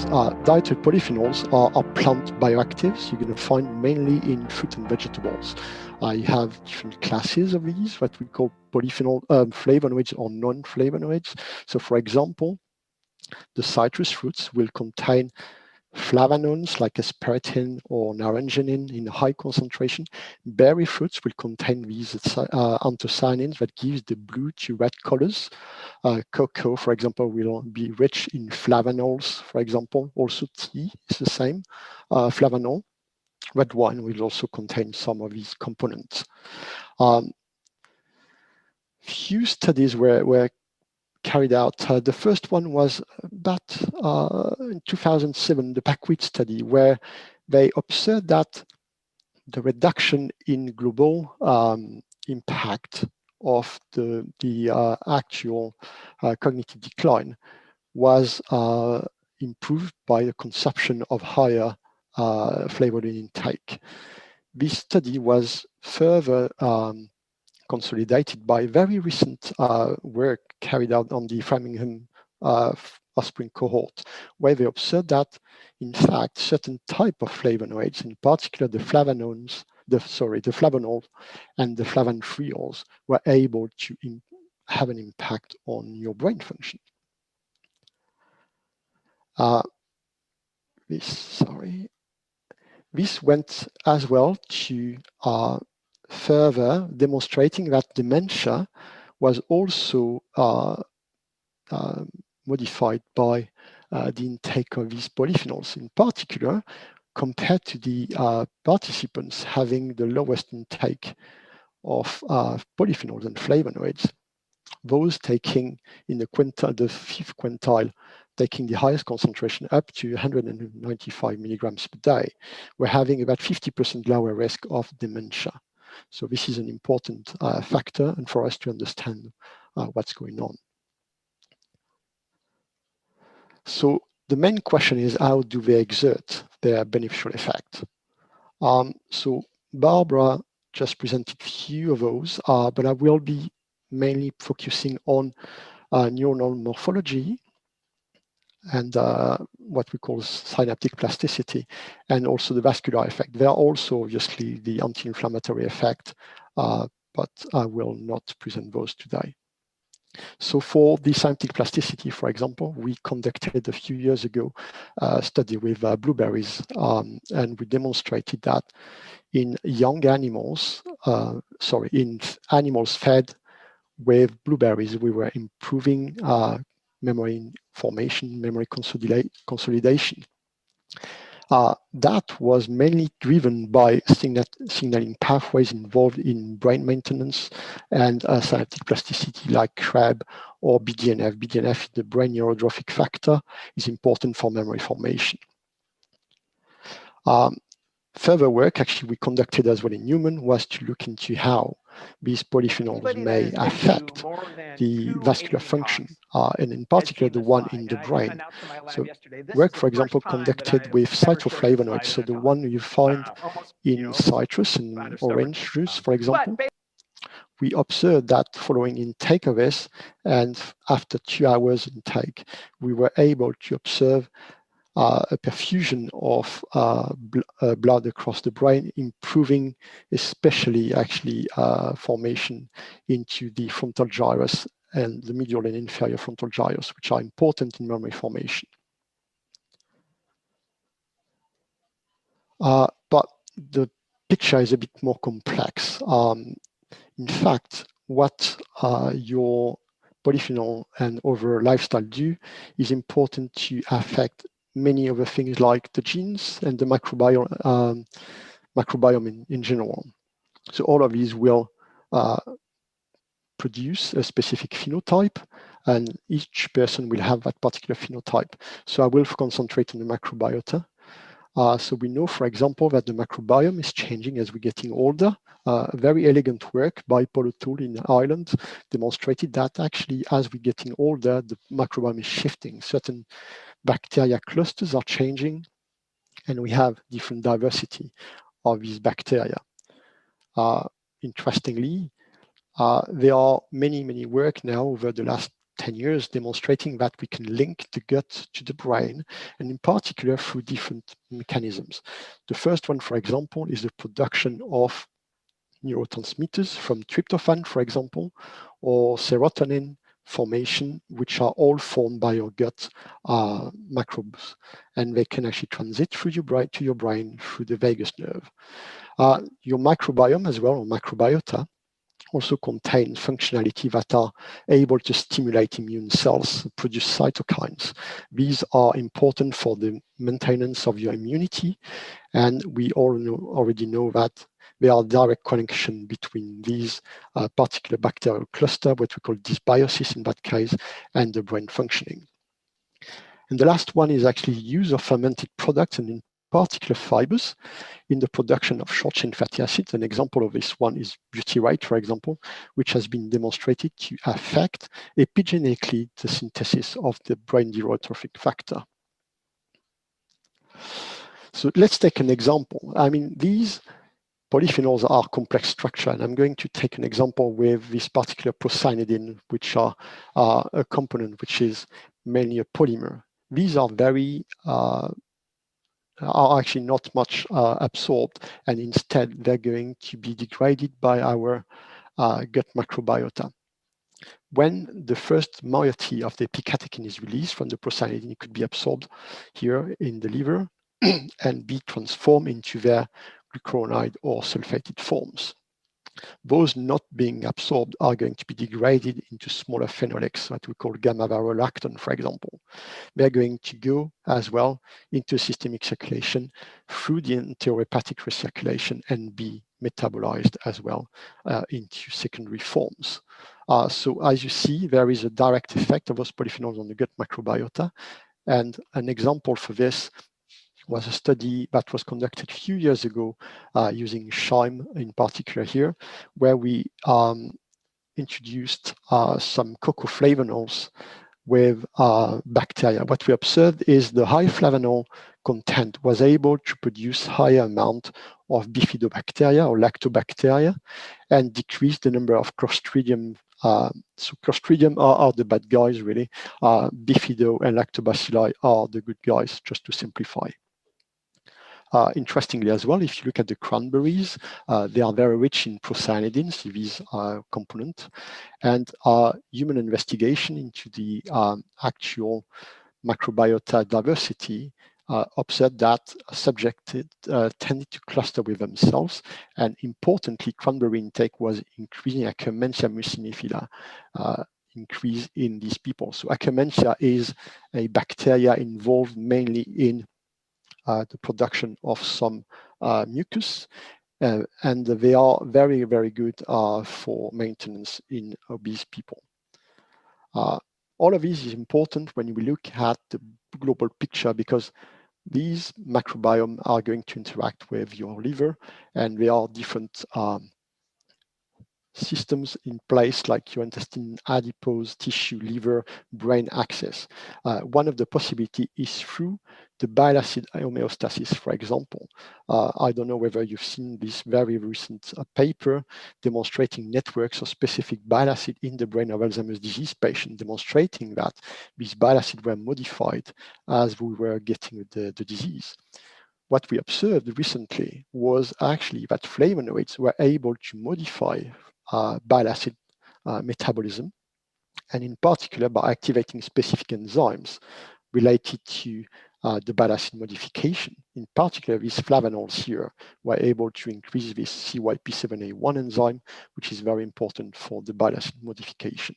polyphenols. Dietary polyphenols are plant bioactives. You're going to find mainly in fruit and vegetables. You have different classes of these, what we call polyphenol flavonoids or non-flavonoids. So for example, the citrus fruits will contain flavonones like aspartame or naringenin in high concentration. Berry fruits will contain these anthocyanins that gives the blue to red colors. Cocoa, for example, will be rich in flavonols, for example. Also tea is the same, flavanol. Red wine will also contain some of these components. Few studies were carried out. The first one was about in 2007, the Packweed study, where they observed that the reduction in global impact of the actual cognitive decline was improved by the consumption of higher flavonoid intake. This study was further consolidated by very recent work carried out on the Framingham offspring cohort, where they observed that, in fact, certain type of flavonoids, in particular the flavanols, the flavanols and the flavanols, were able to have an impact on your brain function. This went as well to further demonstrating that dementia was also modified by the intake of these polyphenols, in particular compared to the participants having the lowest intake of polyphenols and flavonoids. Those taking in the fifth quintile, taking the highest concentration up to 195 milligrams per day, were having about 50% lower risk of dementia. So this is an important factor, and for us to understand what's going on. So the main question is, how do they exert their beneficial effect? So Barbara just presented a few of those, but I will be mainly focusing on neuronal morphology and what we call synaptic plasticity, and also the vascular effect. There are also obviously the anti-inflammatory effect, but I will not present those today. So for the synaptic plasticity, for example, we conducted a few years ago a study with blueberries, and we demonstrated that in young animals, in animals fed with blueberries, we were improving memory formation, memory consolidation. That was mainly driven by signaling pathways involved in brain maintenance and synaptic plasticity like CREB or BDNF. BDNF, the brain neurotrophic factor, is important for memory formation. Further work, actually, we conducted as well in human, was to look into how these polyphenols may affect the vascular function, and in particular the one in the brain. So work, for example, conducted with cytoflavonoids, so the one you find in citrus and orange juice, for example. We observed that following intake of this, and after 2 hours intake, we were able to observe a perfusion of blood across the brain, improving especially actually formation into the frontal gyrus and the medial and inferior frontal gyrus, which are important in memory formation. But the picture is a bit more complex. In fact, what your polyphenol and other lifestyle do is important to affect many other things like the genes and the microbiome in general. So all of these will produce a specific phenotype, and each person will have that particular phenotype. So I will concentrate on the microbiota. So we know, for example, that the microbiome is changing as we're getting older. Very elegant work by Paul O'Toole in Ireland demonstrated that actually as we're getting older, the microbiome is shifting. Certain bacteria clusters are changing, and we have different diversity of these bacteria. Interestingly, there are many work now over the last 10 years demonstrating that we can link the gut to the brain, and in particular through different mechanisms. The first one, for example, is the production of neurotransmitters from tryptophan, for example, or serotonin formation, which are all formed by your gut microbes, and they can actually transit through your brain to your brain through the vagus nerve. Your microbiome as well, or microbiota, also contain functionality that are able to stimulate immune cells, produce cytokines. These are important for the maintenance of your immunity, and we already know that there are direct connection between these particular bacterial cluster, what we call dysbiosis in that case, and the brain functioning. And the last one is actually use of fermented products, and in particular fibers, in the production of short-chain fatty acids. An example of this one is butyrate, for example, which has been demonstrated to affect epigenetically the synthesis of the brain neurotrophic factor. So let's take an example. I mean, these polyphenols are complex structure, and I'm going to take an example with this particular procyanidin, which are a component which is mainly a polymer. These are very are actually not much absorbed, and instead they're going to be degraded by our gut microbiota. When the first moiety of the epicatechin is released from the procyanidin, it could be absorbed here in the liver and be transformed into their glucuronide or sulfated forms. Those not being absorbed are going to be degraded into smaller phenolics, what we call gamma-varolactone, for example. They're going to go as well into systemic circulation through the enterohepatic recirculation and be metabolized as well into secondary forms. So as you see, there is a direct effect of those polyphenols on the gut microbiota. And an example for this was a study that was conducted a few years ago using chyme in particular here, where we introduced some cocoflavonols with bacteria. What we observed is the high flavanol content was able to produce higher amount of bifidobacteria or lactobacteria and decrease the number of Clostridium. So Clostridium are the bad guys, really. Bifido and lactobacilli are the good guys, just to simplify. Interestingly as well, if you look at the cranberries, they are very rich in procyanidins, these component, and human investigation into the actual microbiota diversity observed that subjects tended to cluster with themselves, and importantly, cranberry intake was increasing Akkermansia mucinifila, increase in these people. So Akkermansia is a bacteria involved mainly in the production of some mucus, and they are very, very good for maintenance in obese people. All of this is important when we look at the global picture, because these microbiome are going to interact with your liver, and there are different systems in place like your intestine, adipose, tissue, liver, brain axis. One of the possibility is through the bile acid homeostasis, for example. I don't know whether you've seen this very recent paper demonstrating networks of specific bile acid in the brain of Alzheimer's disease patients, demonstrating that these bile acids were modified as we were getting the disease. What we observed recently was actually that flavonoids were able to modify bile acid metabolism, and in particular by activating specific enzymes related to the bile acid modification. In particular, these flavanols here were able to increase this CYP7A1 enzyme, which is very important for the bile acid modification.